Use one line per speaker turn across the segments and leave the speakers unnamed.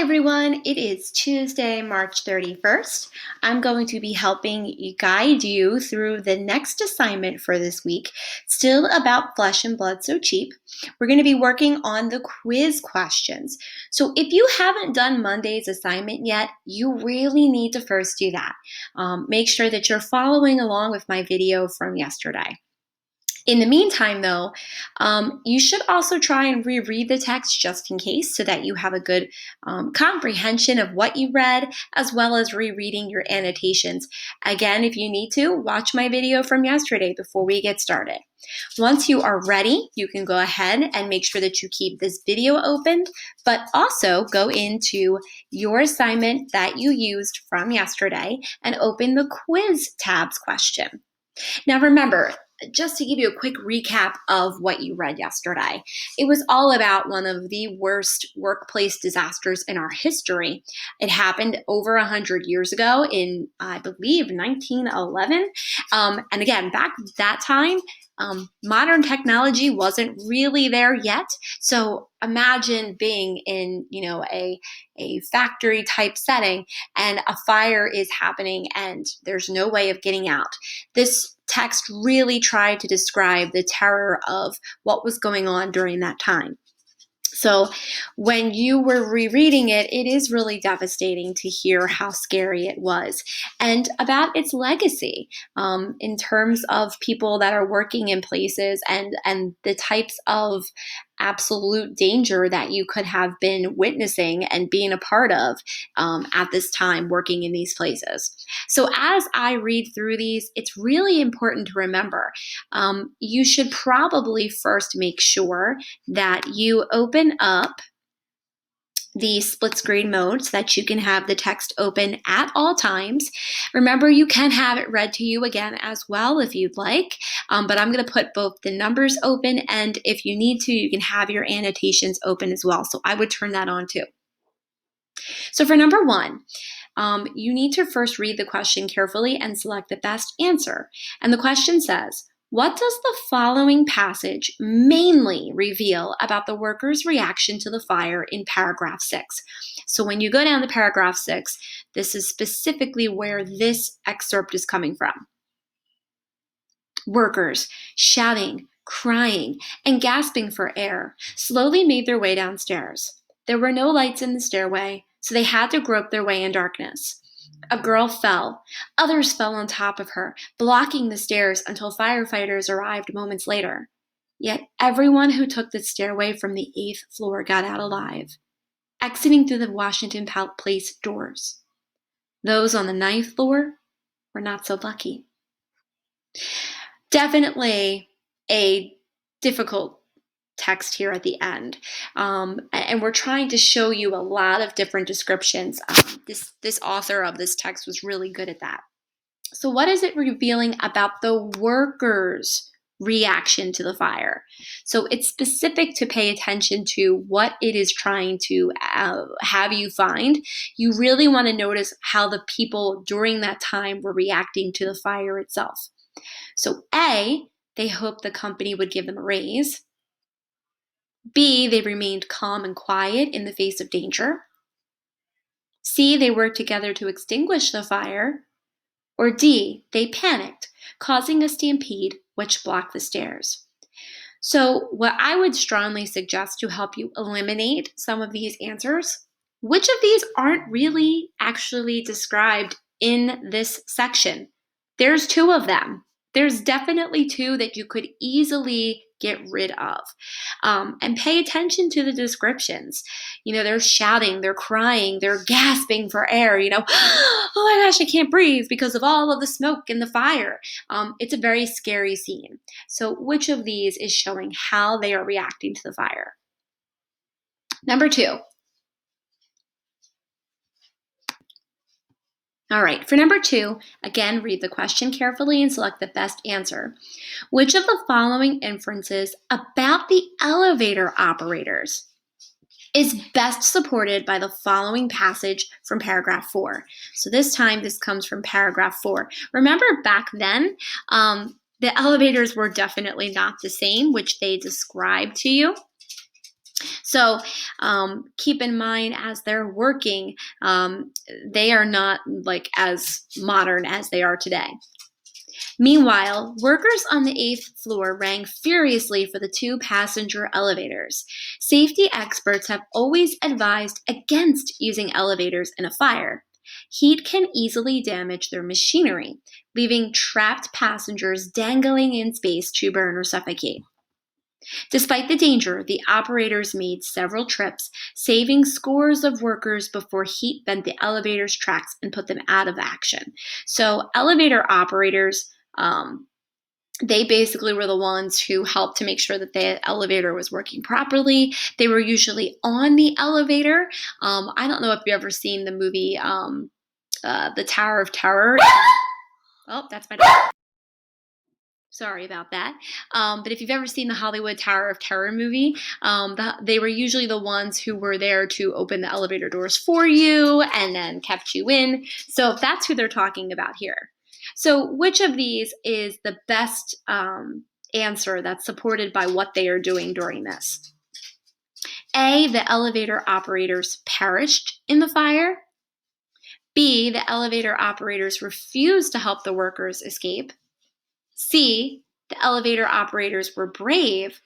everyone, it is Tuesday, March 31st. I'm going to be helping guide you through the next assignment for this week, still about Flesh and Blood So Cheap. We're going to be working on the quiz questions. So if you haven't done Monday's assignment yet, you really need to first do that. Make sure that you're following along with my video from yesterday. In the meantime, though, you should also try and reread the text just in case so that you have a good comprehension of what you read, as well as rereading your annotations. Again, if you need to, watch my video from yesterday before we get started. Once you are ready, you can go ahead and make sure that you keep this video opened, but also go into your assignment that you used from yesterday and open the quiz tabs question. Now remember, just to give you a quick recap of what you read yesterday, it was all about one of the worst workplace disasters in our history. It happened over 100 years ago in, I believe, 1911. And again, back that time, modern technology wasn't really there yet. So imagine being in, a factory type setting and a fire is happening and there's no way of getting out. This text really tried to describe the terror of what was going on during that time. So when you were rereading it, it is really devastating to hear how scary it was and about its legacy in terms of people that are working in places and the types of absolute danger that you could have been witnessing and being a part of at this time working in these places. So as I read through these, it's really important to remember you should probably first make sure that you open up the split screen mode so that you can have the text open at all times. Remember, you can have it read to you again as well if you'd like, but I'm going to put both the numbers open, and if you need to, you can have your annotations open as well. So I would turn that on too. So for number one, you need to first read the question carefully and select the best answer. And the question says, what does the following passage mainly reveal about the workers' reaction to the fire in paragraph 6? So when you go down to paragraph 6, this is specifically where this excerpt is coming from. Workers shouting, crying, and gasping for air slowly made their way downstairs. There were no lights in the stairway, so they had to grope their way in darkness. A girl fell. Others fell on top of her, blocking the stairs until firefighters arrived moments later. Yet everyone who took the stairway from the 8th floor got out alive, exiting through the Washington Place doors. Those on the 9th floor were not so lucky. Definitely a difficult text here at the end. And we're trying to show you a lot of different descriptions. This author of this text was really good at that. So what is it revealing about the workers' reaction to the fire? So it's specific to pay attention to what it is trying to have you find. You really want to notice how the people during that time were reacting to the fire itself. So A, they hoped the company would give them a raise. B, they remained calm and quiet in the face of danger. C, they worked together to extinguish the fire. Or D, they panicked, causing a stampede which blocked the stairs. So what I would strongly suggest to help you eliminate some of these answers, which of these aren't really actually described in this section? There's 2 of them. There's definitely 2 that you could easily get rid of. And pay attention to the descriptions. They're shouting, they're crying, they're gasping for air, oh my gosh, I can't breathe because of all of the smoke and the fire. It's a very scary scene. So which of these is showing how they are reacting to the fire? Number 2. All right, for number 2, again, read the question carefully and select the best answer. Which of the following inferences about the elevator operators is best supported by the following passage from paragraph 4? So this time, this comes from paragraph 4. Remember back then, the elevators were definitely not the same, which they described to you. So keep in mind as they're working, they are not like as modern as they are today. Meanwhile, workers on the 8th floor rang furiously for the two passenger elevators. Safety experts have always advised against using elevators in a fire. Heat can easily damage their machinery, leaving trapped passengers dangling in space to burn or suffocate. Despite the danger, the operators made several trips, saving scores of workers before heat bent the elevator's tracks and put them out of action. So, elevator operators, they basically were the ones who helped to make sure that the elevator was working properly. They were usually on the elevator. I don't know if you've ever seen the movie The Tower of Terror. Oh, that's my dog. Sorry about that. But if you've ever seen the Hollywood Tower of Terror movie, they were usually the ones who were there to open the elevator doors for you and then kept you in. So that's who they're talking about here. So which of these is the best answer that's supported by what they are doing during this? A, the elevator operators perished in the fire. B, the elevator operators refused to help the workers escape. C, the elevator operators were brave.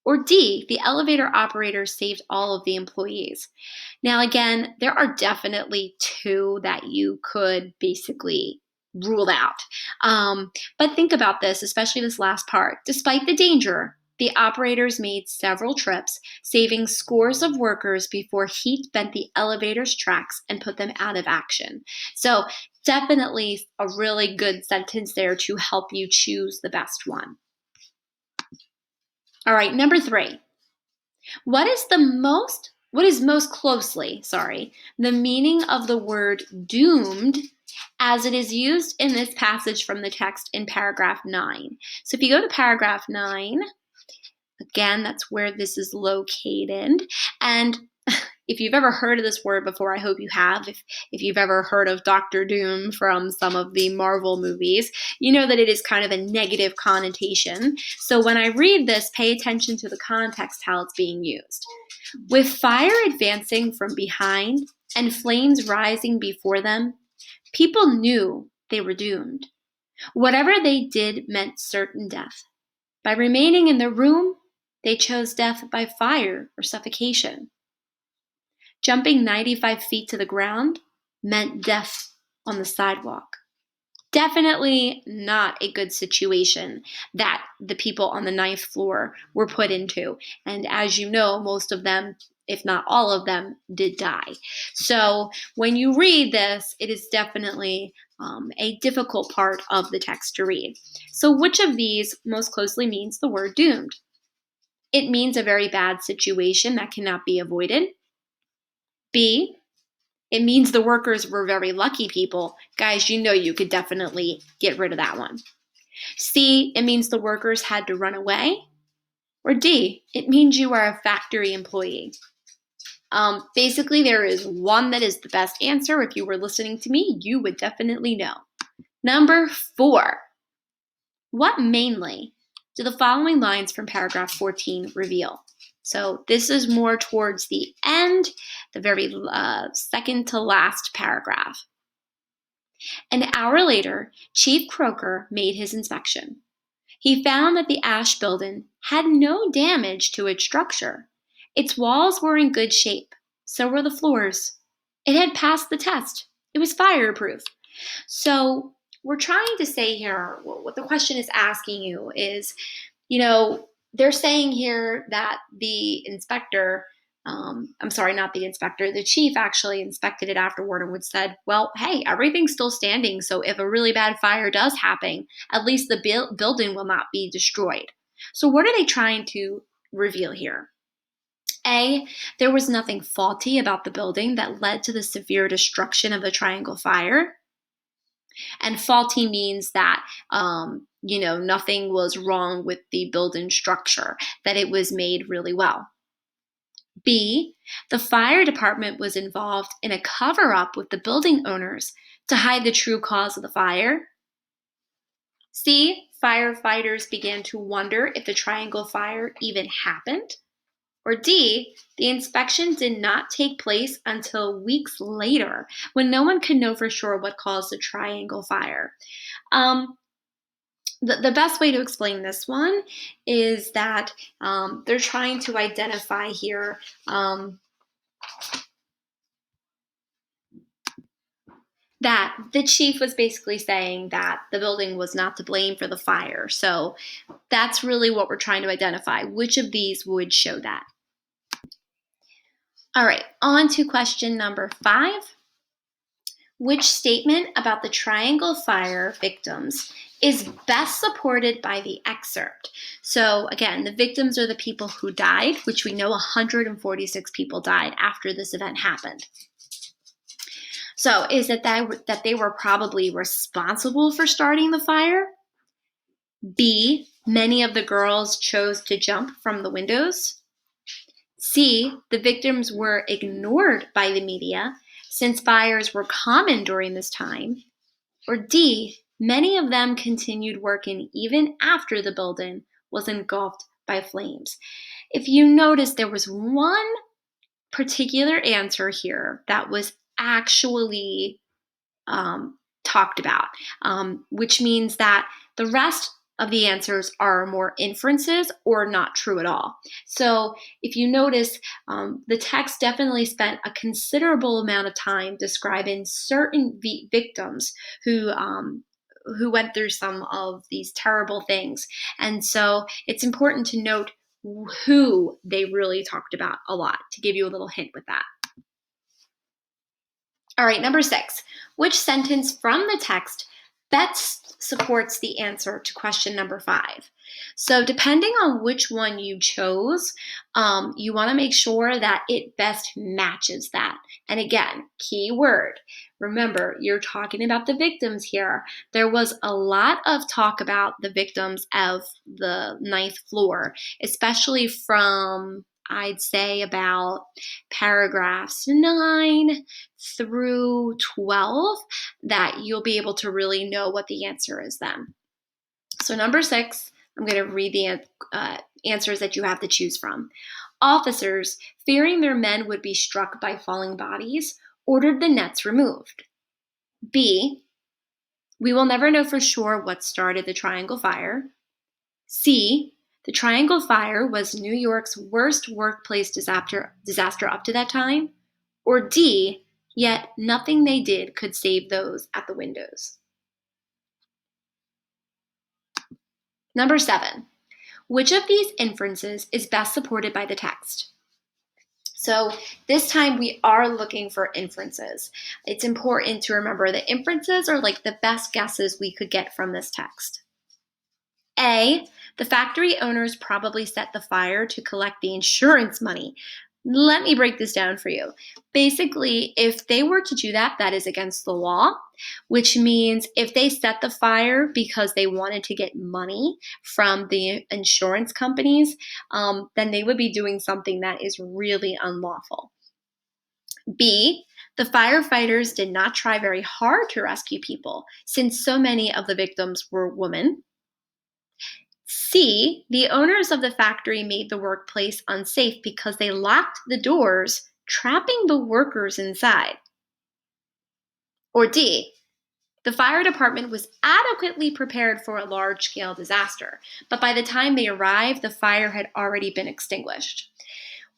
Or D, the elevator operators saved all of the employees. Now, again, there are definitely two that you could basically rule out. But think about this, especially this last part. Despite the danger, the operators made several trips, saving scores of workers before heat bent the elevator's tracks and put them out of action. So, definitely a really good sentence there to help you choose the best one. All right, number 3. What is most closely, the meaning of the word doomed as it is used in this passage from the text in paragraph 9? So if you go to paragraph 9, again, that's where this is located. And if you've ever heard of this word before, I hope you have. If you've ever heard of Doctor Doom from some of the Marvel movies, you know that it is kind of a negative connotation. So when I read this, pay attention to the context, how it's being used. With fire advancing from behind and flames rising before them, people knew they were doomed. Whatever they did meant certain death. By remaining in the room, they chose death by fire or suffocation. Jumping 95 feet to the ground meant death on the sidewalk. Definitely not a good situation that the people on the 9th floor were put into. And as you know, most of them, if not all of them, did die. So when you read this, it is definitely a difficult part of the text to read. So which of these most closely means the word doomed? It means a very bad situation that cannot be avoided. B, it means the workers were very lucky people. Guys, you know you could definitely get rid of that one. C, it means the workers had to run away. Or D, it means you are a factory employee. Basically, there is one that is the best answer. If you were listening to me, you would definitely know. Number 4. What mainly do the following lines from paragraph 14 reveal? So this is more towards the end, the very second to last paragraph. An hour later, Chief Croker made his inspection. He found that the ash building had no damage to its structure. Its walls were in good shape, so were the floors. It had passed the test. It was fireproof. So we're trying to say here, what the question is asking you is, they're saying here that the inspector, I'm sorry, not the inspector, the chief actually inspected it afterward and would said, well, hey, everything's still standing. So if a really bad fire does happen, at least the building will not be destroyed. So what are they trying to reveal here? A, there was nothing faulty about the building that led to the severe destruction of the Triangle Fire. And faulty means that, nothing was wrong with the building structure, that it was made really well. B, the fire department was involved in a cover-up with the building owners to hide the true cause of the fire. C, firefighters began to wonder if the Triangle Fire even happened. Or D, the inspection did not take place until weeks later when no one could know for sure what caused the triangle fire. Um, the best way to explain this one is that they're trying to identify here that the chief was basically saying that the building was not to blame for the fire. So that's really what we're trying to identify. Which of these would show that? All right, on to question number 5. Which statement about the Triangle Fire victims is best supported by the excerpt? So, again, the victims are the people who died, which we know 146 people died after this event happened. So, is it that they were probably responsible for starting the fire? B, many of the girls chose to jump from the windows? C, the victims were ignored by the media since fires were common during this time? Or D, many of them continued working even after the building was engulfed by flames? If you notice, there was one particular answer here that was actually talked about, which means that the rest of the answers are more inferences or not true at all. So if you notice, the text definitely spent a considerable amount of time describing certain victims who went through some of these terrible things. And so it's important to note who they really talked about a lot, to give you a little hint with that. All right, number 6. Which sentence from the text best supports the answer to question number 5? So depending on which one you chose, you want to make sure that it best matches that. And again, key word. Remember, you're talking about the victims here. There was a lot of talk about the victims of the 9th floor, especially from, I'd say, about paragraphs 9 through 12, that you'll be able to really know what the answer is then. So number 6, I'm going to read the answers that you have to choose from. Officers, fearing their men would be struck by falling bodies, ordered the nets removed. B, we will never know for sure what started the Triangle Fire. C, the Triangle Fire was New York's worst workplace disaster up to that time. Or D, yet nothing they did could save those at the windows. Number 7, which of these inferences is best supported by the text? So this time we are looking for inferences. It's important to remember that inferences are like the best guesses we could get from this text. A, the factory owners probably set the fire to collect the insurance money. Let me break this down for you. Basically, if they were to do that, that is against the law, which means if they set the fire because they wanted to get money from the insurance companies, then they would be doing something that is really unlawful. B, the firefighters did not try very hard to rescue people since so many of the victims were women. C, the owners of the factory made the workplace unsafe because they locked the doors, trapping the workers inside. Or D, the fire department was adequately prepared for a large-scale disaster, but by the time they arrived, the fire had already been extinguished.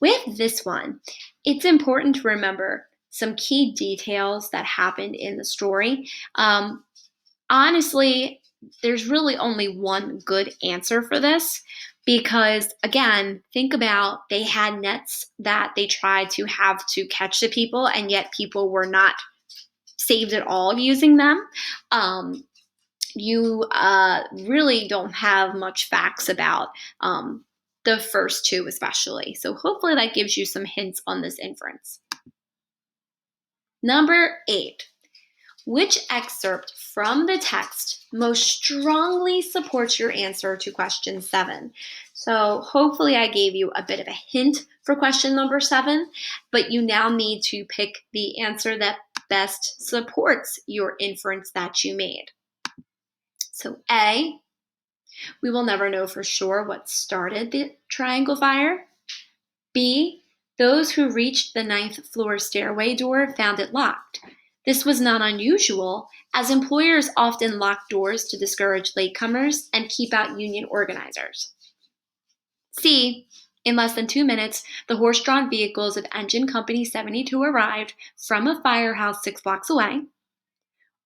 With this one, it's important to remember some key details that happened in the story. Honestly, there's really only one good answer for this because, again, think about they had nets that they tried to have to catch the people, and yet people were not saved at all using them. You really don't have much facts about the first two especially. So hopefully that gives you some hints on this inference. Number 8. Which excerpt from the text most strongly supports your answer to question 7? So hopefully I gave you a bit of a hint for question number 7, but you now need to pick the answer that best supports your inference that you made. So A, we will never know for sure what started the Triangle Fire. B, those who reached the ninth floor stairway door found it locked. This was not unusual, as employers often lock doors to discourage latecomers and keep out union organizers. C, in less than 2 minutes, the horse-drawn vehicles of Engine Company 72 arrived from a firehouse 6 blocks away.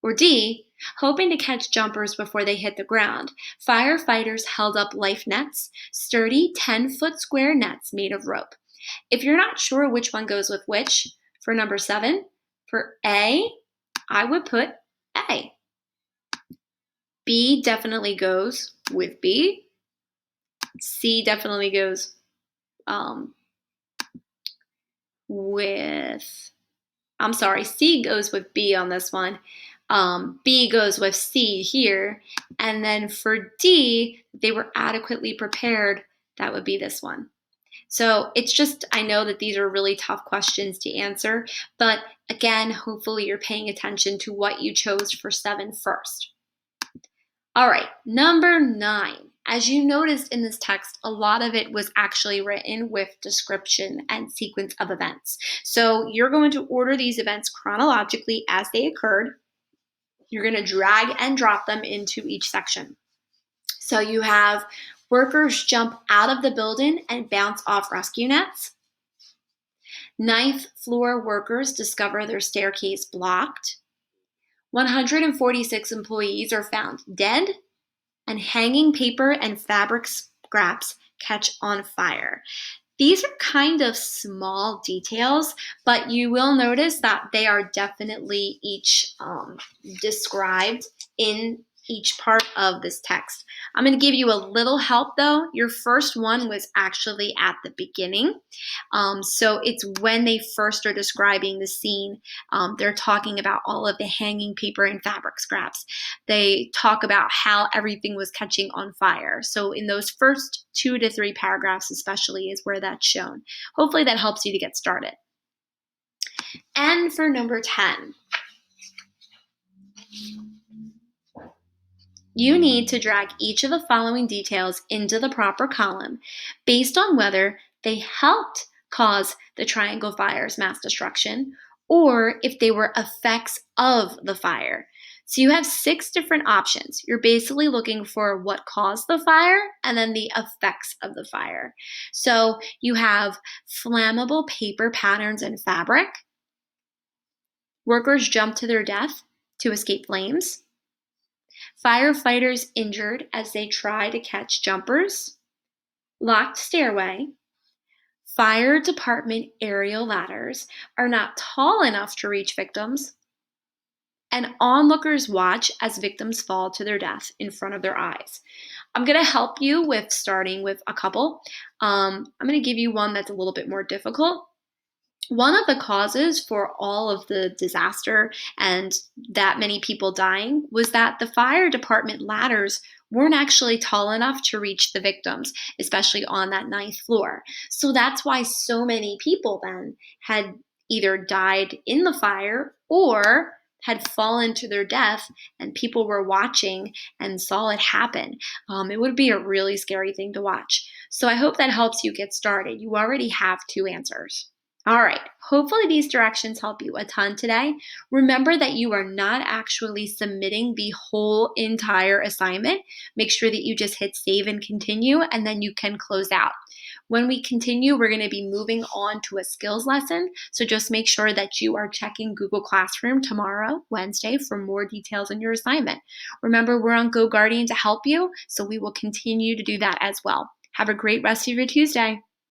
Or D, hoping to catch jumpers before they hit the ground, firefighters held up life nets, sturdy 10-foot square nets made of rope. If you're not sure which one goes with which, for number 7, for A, I would put A. B definitely goes with B. C definitely goes C goes with B on this one. B goes with C here. And then for D, they were adequately prepared. That would be this one. So it's just, I know that these are really tough questions to answer, but again, hopefully you're paying attention to what you chose for 7 first. All right, number 9. As you noticed in this text, a lot of it was actually written with description and sequence of events. So you're going to order these events chronologically as they occurred. You're going to drag and drop them into each section. So you have workers jump out of the building and bounce off rescue nets. 9th floor workers discover their staircase blocked. 146 employees are found dead, and hanging paper and fabric scraps catch on fire. These are kind of small details, but you will notice that they are definitely each described in each part of this text. I'm going to give you a little help though. Your first one was actually at the beginning. So it's when they first are describing the scene. They're talking about all of the hanging paper and fabric scraps. They talk about how everything was catching on fire. So in those first 2 to 3 paragraphs especially is where that's shown. Hopefully that helps you to get started. And for number 10, you need to drag each of the following details into the proper column based on whether they helped cause the Triangle Fire's mass destruction or if they were effects of the fire. So you have 6 different options. You're basically looking for what caused the fire and then the effects of the fire. So you have flammable paper patterns and fabric. Workers jump to their death to escape flames. Firefighters injured as they try to catch jumpers. Locked stairway. Fire department aerial ladders are not tall enough to reach victims. And onlookers watch as victims fall to their death in front of their eyes. I'm going to help you with starting with a couple. I'm going to give you one that's a little bit more difficult. One of the causes for all of the disaster and that many people dying was that the fire department ladders weren't actually tall enough to reach the victims, especially on that 9th floor. So that's why so many people then had either died in the fire or had fallen to their death and people were watching and saw it happen. It would be a really scary thing to watch. So I hope that helps you get started. You already have 2 answers. All right, hopefully these directions help you a ton today. Remember that you are not actually submitting the whole entire assignment. Make sure that you just hit save and continue, and then you can close out. When we continue, we're going to be moving on to a skills lesson, so just make sure that you are checking Google Classroom tomorrow, Wednesday, for more details on your assignment. Remember, we're on GoGuardian to help you, so we will continue to do that as well. Have a great rest of your Tuesday.